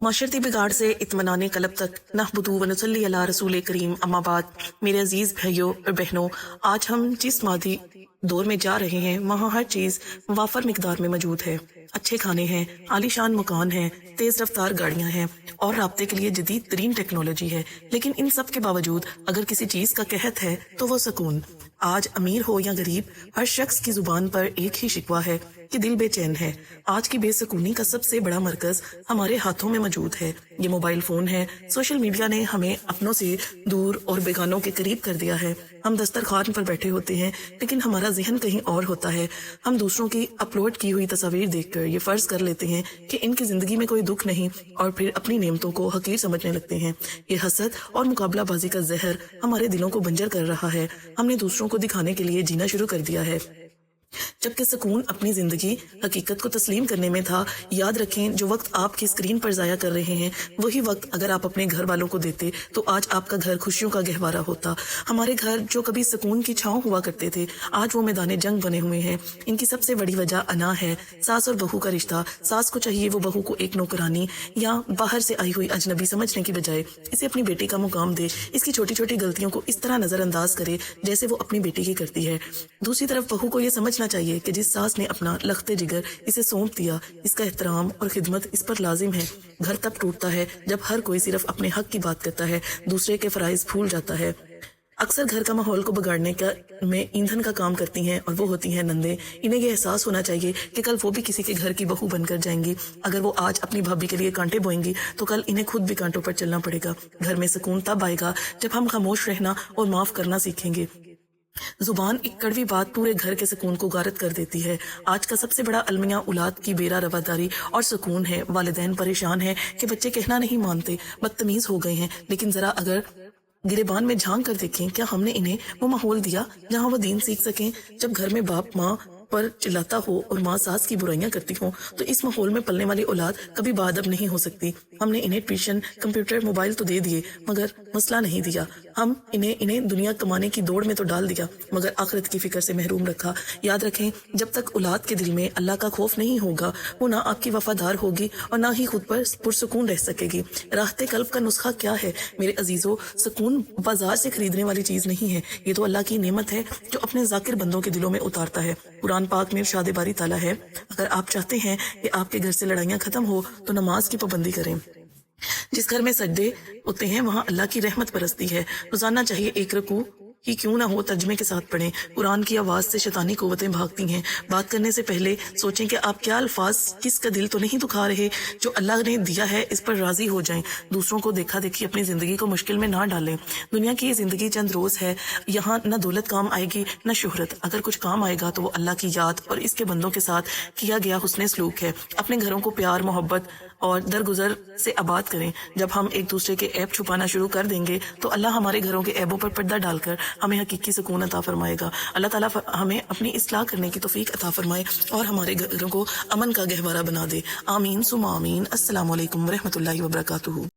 माशरती बिगाड़ से इत्मीनान कलब तक नहबुदू व नसल्ली अला रसूल करीम। अम्मा बाद, मेरे अजीज भाइयों और बहनों, आज हम जिस मादी दौर में जा रहे हैं वहाँ हर चीज़ वाफर मिकदार में मौजूद है। अच्छे खाने हैं, आलीशान मकान हैं, तेज़ रफ्तार गाड़ियाँ हैं और राब्ते के लिए जदीद तरीन टेक्नोलॉजी है। लेकिन इन सब के बावजूद अगर किसी चीज़ का कहत है तो वो सुकून। आज अमीर हो या गरीब, हर शख्स की जुबान पर एक ही शिकवा है कि दिल बेचैन है। आज की बेसुकूनी का सबसे बड़ा मरकज हमारे हाथों में मौजूद है। ये मोबाइल फोन है। सोशल मीडिया ने हमें अपनों से दूर और बेगानों के करीब कर दिया है। हम दस्तरखान पर बैठे होते हैं लेकिन हमारा जहन कहीं और होता है। हम दूसरों की अपलोड की हुई तस्वीर देखकर ये फर्ज कर लेते हैं कि इनकी जिंदगी में कोई दुख नहीं और फिर अपनी नेमतों को हकीर समझने लगते हैं। ये हसद और मुकाबलाबाजी का जहर हमारे दिलों को बंजर कर रहा है। हमने दूसरों को दिखाने के लिए जीना शुरू कर दिया है, जबकि सुकून अपनी जिंदगी हकीकत को तस्लीम करने में था। याद रखें, जो वक्त आपकी स्क्रीन पर जाया कर रहे हैं वही वक्त अगर आप अपने घर वालों को देते तो आज आपका घर खुशियों का गहवारा होता। हमारे घर जो कभी सुकून की छांव हुआ करते थे आज वो मैदान जंग बने हुए हैं। इनकी सबसे बड़ी वजह अना है। सास और बहू का रिश्ता। सास को चाहिए वो बहू को एक नौकरानी या बाहर से आई हुई अजनबी समझने की बजाय इसे अपनी बेटी का मुकाम दे, इसकी छोटी छोटी गलतियों को इस तरह नजरअंदाज करे जैसे वो अपनी बेटी की करती है। दूसरी तरफ बहू को ये समझना चाहिए कि जिस सास ने अपना लख्ते जिगर इसे सौंप दिया, इसका एहतराम और खिदमत इस पर लाजिम है। घर तब टूटता है जब हर कोई सिर्फ अपने हक की बात करता है, दूसरे के फराइज भूल जाता है। अक्सर घर का माहौल को बिगाड़ने का में ईंधन का काम करती हैं और वो होती हैं नंदे। इन्हें ये एहसास होना चाहिए कि कल वो भी किसी के घर की बहू बनकर जाएंगी। अगर वो आज अपनी भाभी के लिए कांटे बोएंगी तो कल इन्हें खुद भी कांटों पर चलना पड़ेगा। घर में सुकून तब आएगा जब हम खामोश रहना और माफ करना सीखेंगे। जुबान एक कड़वी बात पूरे घर के सुकून को गारत कर देती है। आज का सबसे बड़ा अलमिया औलाद की बेरा रवादारी और सुकून है। वालिदैन परेशान है कि बच्चे कहना नहीं मानते, बदतमीज हो गए हैं। लेकिन जरा अगर गिरेबान में झांक कर देखें, क्या हमने इन्हें वो माहौल दिया जहां वो दीन सीख सकें? जब घर में बाप माँ पर चिल्लाता हो और माँ सास की बुराइयां करती हो तो इस माहौल में पलने वाली औलाद कभी बाअदब नहीं हो सकती। हमने इन्हें ट्यूशन, कंप्यूटर, मोबाइल तो दे दिए मगर मसला नहीं दिया। हम इन्हें दुनिया कमाने की दौड़ में तो डाल दिया मगर आखिरत की फिक्र से महरूम रखा। याद रखें, जब तक औलाद के दिल में अल्लाह का खौफ नहीं होगा वो ना आपकी वफादार होगी और ना ही खुद पर पुरसुकून रह सकेगी। राहते कल्ब का नुस्खा क्या है मेरे अजीजों? सुकून बाजार से खरीदने वाली चीज नहीं है, ये तो अल्लाह की नेमत है जो अपने जाकिर बंदों के दिलों में उतारता है। कुरान पाक में इरशाद बारी ताला है, अगर आप चाहते हैं कि आपके घर से लड़ाइयां खत्म हो तो नमाज की पाबंदी करें। जिस घर में सजदे होते हैं वहाँ अल्लाह की रहमत बरसती है। रोजाना चाहिए एक रकू ही क्यों ना हो तर्जमे के साथ पढ़ें। कुरान की आवाज से शैतानी कुव्वतें भागती हैं। बात करने से पहले सोचें कि आप क्या अल्फाज किसका दिल तो नहीं दुखा रहे। जो अल्लाह ने दिया है इस पर राजी हो जाएं। दूसरों को देखा देखी अपनी जिंदगी को मुश्किल में ना डालें। दुनिया की ये जिंदगी चंद रोज है, यहाँ न दौलत काम आएगी न शोहरत। अगर कुछ काम आएगा तो वो अल्लाह की याद और इसके बंदों के साथ किया गया हुस्ने सलूक है। अपने घरों को प्यार, मोहब्बत और दरगुजर से आबाद करें। जब हम एक दूसरे के ऐब छुपाना शुरू कर देंगे तो अल्लाह हमारे घरों के ऐबों पर पर्दा डालकर हमें हकीकी सुकून अता फरमाएगा। अल्लाह ताला हमें अपनी इस्लाह करने की तौफीक अता फरमाए और हमारे घरों को अमन का गहवारा बना दे। आमीन सुमा आमीन। अस्सलामु अलैकुम व रहमतुल्लाहि व बरकातुहू।